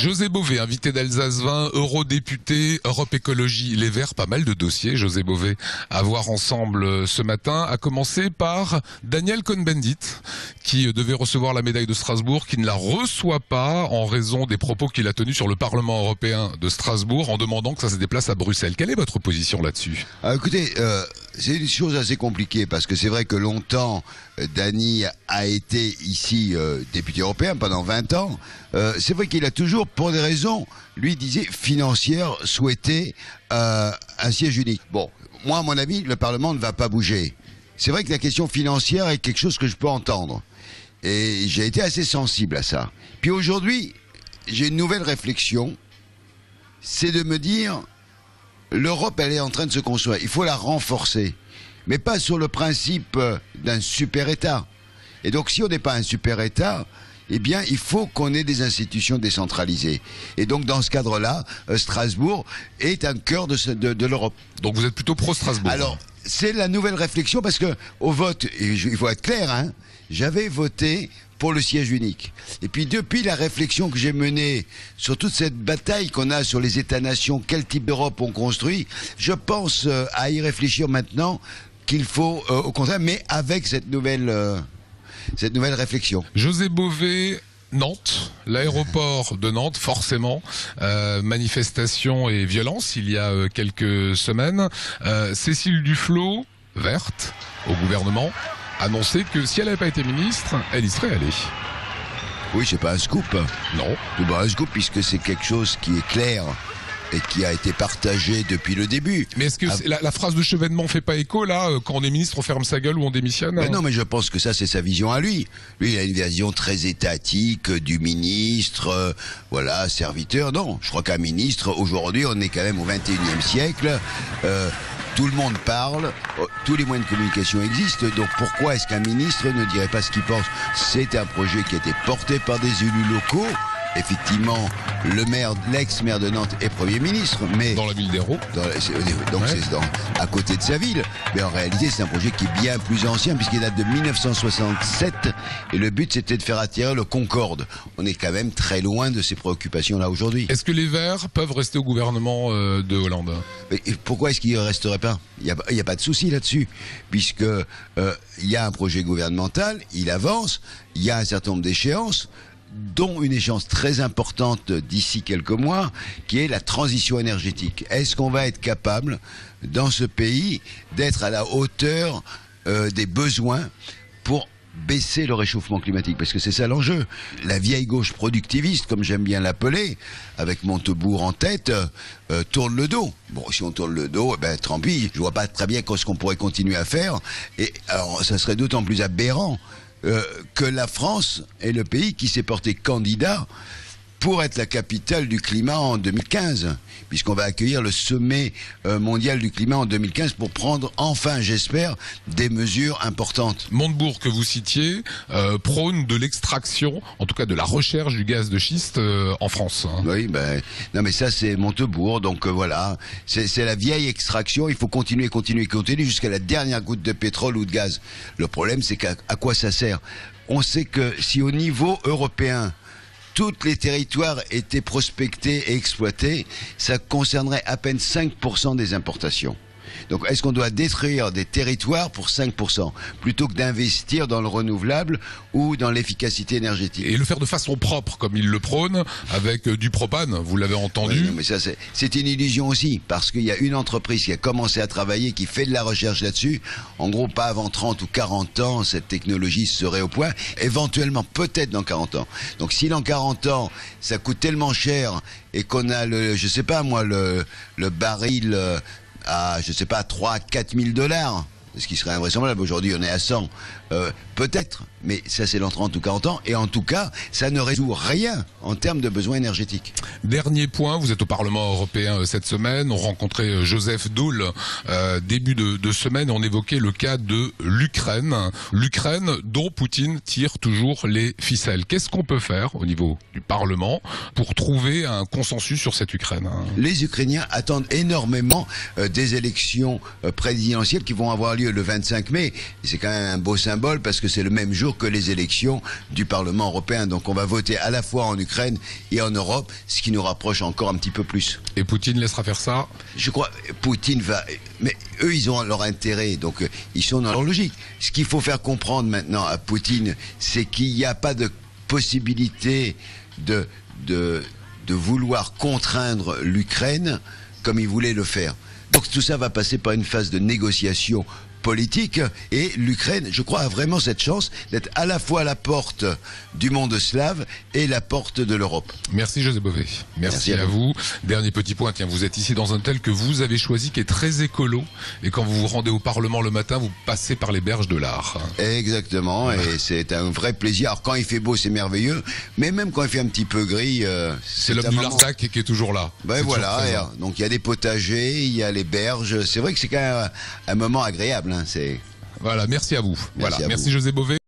José Bové, invité d'Alsace 20, eurodéputé, Europe Écologie Les Verts, pas mal de dossiers, José Bové, à voir ensemble ce matin, à commencer par Daniel Cohn-Bendit, qui devait recevoir la médaille de Strasbourg, qui ne la reçoit pas en raison des propos qu'il a tenus sur le Parlement européen de Strasbourg, en demandant que ça se déplace à Bruxelles. Quelle est votre position là-dessus? Écoutez, c'est une chose assez compliquée, parce que c'est vrai que longtemps, Dany a été ici député européen pendant 20 ans. C'est vrai qu'il a toujours, pour des raisons, lui disait, financières, souhaité un siège unique. Bon, moi, à mon avis, le Parlement ne va pas bouger. C'est vrai que la question financière est quelque chose que je peux entendre. Et j'ai été assez sensible à ça. Puis aujourd'hui, j'ai une nouvelle réflexion. C'est de me dire, l'Europe, elle est en train de se construire. Il faut la renforcer. Mais pas sur le principe d'un super-État. Et donc, si on n'est pas un super-État, eh bien, il faut qu'on ait des institutions décentralisées. Et donc, dans ce cadre-là, Strasbourg est un cœur de l'Europe. Donc, vous êtes plutôt pro-Strasbourg. Alors, c'est la nouvelle réflexion, parce que au vote, il faut être clair, hein, j'avais voté pour le siège unique. Et puis, depuis la réflexion que j'ai menée sur toute cette bataille qu'on a sur les États-nations, quel type d'Europe on construit, je pense à y réfléchir maintenant qu'il faut, au contraire, mais avec cette nouvelle réflexion. José Bové, Nantes, l'aéroport de Nantes, forcément, manifestation et violence il y a quelques semaines. Cécile Duflot, verte, au gouvernement, annonçait que si elle n'avait pas été ministre, elle y serait allée. Oui, c'est pas un scoop. Non. C'est pas un scoop puisque c'est quelque chose qui est clair et qui a été partagé depuis le début. Mais est-ce que la phrase de Chevènement fait pas écho, là, quand on est ministre, on ferme sa gueule ou on démissionne? Non, mais je pense que ça, c'est sa vision à lui. Lui, il a une vision très étatique du ministre, voilà, serviteur. Non, je crois qu'un ministre, aujourd'hui, on est quand même au 21e siècle. Tout le monde parle, tous les moyens de communication existent, donc pourquoi est-ce qu'un ministre ne dirait pas ce qu'il pense? C'est un projet qui a été porté par des élus locaux. Effectivement, l'ex-maire de Nantes est Premier ministre, mais... Dans la ville d'Hérault. Donc ouais. C'est à côté de sa ville. Mais en réalité, c'est un projet qui est bien plus ancien, puisqu'il date de 1967, et le but, c'était de faire attirer le Concorde. On est quand même très loin de ces préoccupations-là aujourd'hui. Est-ce que les Verts peuvent rester au gouvernement de Hollande? Mais pourquoi est-ce qu'ils ne resteraient pas? Il n'y a pas de souci là-dessus, puisque il y a un projet gouvernemental, il avance, il y a un certain nombre d'échéances, dont une échéance très importante d'ici quelques mois, qui est la transition énergétique. Est-ce qu'on va être capable, dans ce pays, d'être à la hauteur des besoins pour baisser le réchauffement climatique? Parce que c'est ça l'enjeu. La vieille gauche productiviste, comme j'aime bien l'appeler, avec Montebourg en tête, tourne le dos. Bon, si on tourne le dos, tant pis. Je vois pas très bien ce qu'on pourrait continuer à faire. Et alors, ça serait d'autant plus aberrant que la France est le pays qui s'est porté candidat pour être la capitale du climat en 2015, puisqu'on va accueillir le sommet mondial du climat en 2015 pour prendre enfin, j'espère, des mesures importantes. Montebourg, que vous citiez, prône de l'extraction, en tout cas de la recherche du gaz de schiste en France. Hein. Oui, non mais ça c'est Montebourg, donc voilà, c'est la vieille extraction, il faut continuer jusqu'à la dernière goutte de pétrole ou de gaz. Le problème c'est à quoi ça sert? On sait que si au niveau européen, tous les territoires étaient prospectés et exploités, ça concernerait à peine 5% des importations. Donc, est-ce qu'on doit détruire des territoires pour 5%, plutôt que d'investir dans le renouvelable ou dans l'efficacité énergétique? Et le faire de façon propre, comme il le prône, avec du propane, vous l'avez entendu. Oui, mais ça, c'est une illusion aussi, parce qu'il y a une entreprise qui a commencé à travailler, qui fait de la recherche là-dessus. En gros, pas avant 30 ou 40 ans, cette technologie serait au point. Éventuellement, peut-être dans 40 ans. Donc, si dans 40 ans, ça coûte tellement cher et qu'on a je sais pas moi, le baril à, je sais pas, 3 à 4 000 $, ce qui serait invraisemblable. Aujourd'hui, on est à 100. Peut-être, mais ça c'est dans 30 ou 40 ans, et en tout cas, ça ne résout rien en termes de besoins énergétiques. Dernier point, vous êtes au Parlement européen cette semaine, on rencontrait Joseph Daul début de semaine, on évoquait le cas de l'Ukraine, dont Poutine tire toujours les ficelles. Qu'est-ce qu'on peut faire au niveau du Parlement pour trouver un consensus sur cette Ukraine? Les Ukrainiens attendent énormément des élections présidentielles qui vont avoir lieu le 25 mai, c'est quand même un beau symbole symbole parce que c'est le même jour que les élections du Parlement européen. Donc on va voter à la fois en Ukraine et en Europe, ce qui nous rapproche encore un petit peu plus. Et Poutine laissera faire ça? Je crois Poutine va... Mais eux, ils ont leur intérêt, donc ils sont dans leur logique. Ce qu'il faut faire comprendre maintenant à Poutine, c'est qu'il n'y a pas de possibilité de vouloir contraindre l'Ukraine comme il voulait le faire. Donc tout ça va passer par une phase de négociation politique, et l'Ukraine, je crois, a vraiment cette chance d'être à la fois la porte du monde slave et la porte de l'Europe. Merci José Bové. Merci à vous. Dernier petit point, tiens, vous êtes ici dans un hôtel que vous avez choisi, qui est très écolo, et quand vous vous rendez au Parlement le matin, vous passez par les berges de l'Ar. Exactement, et c'est un vrai plaisir. Alors quand il fait beau, c'est merveilleux, mais même quand il fait un petit peu gris, c'est l'homme du Larzac qui est toujours là. Ben voilà, donc il y a des potagers, il y a les berges, c'est vrai que c'est quand même un moment agréable. Voilà, merci à vous. Merci José José Bové.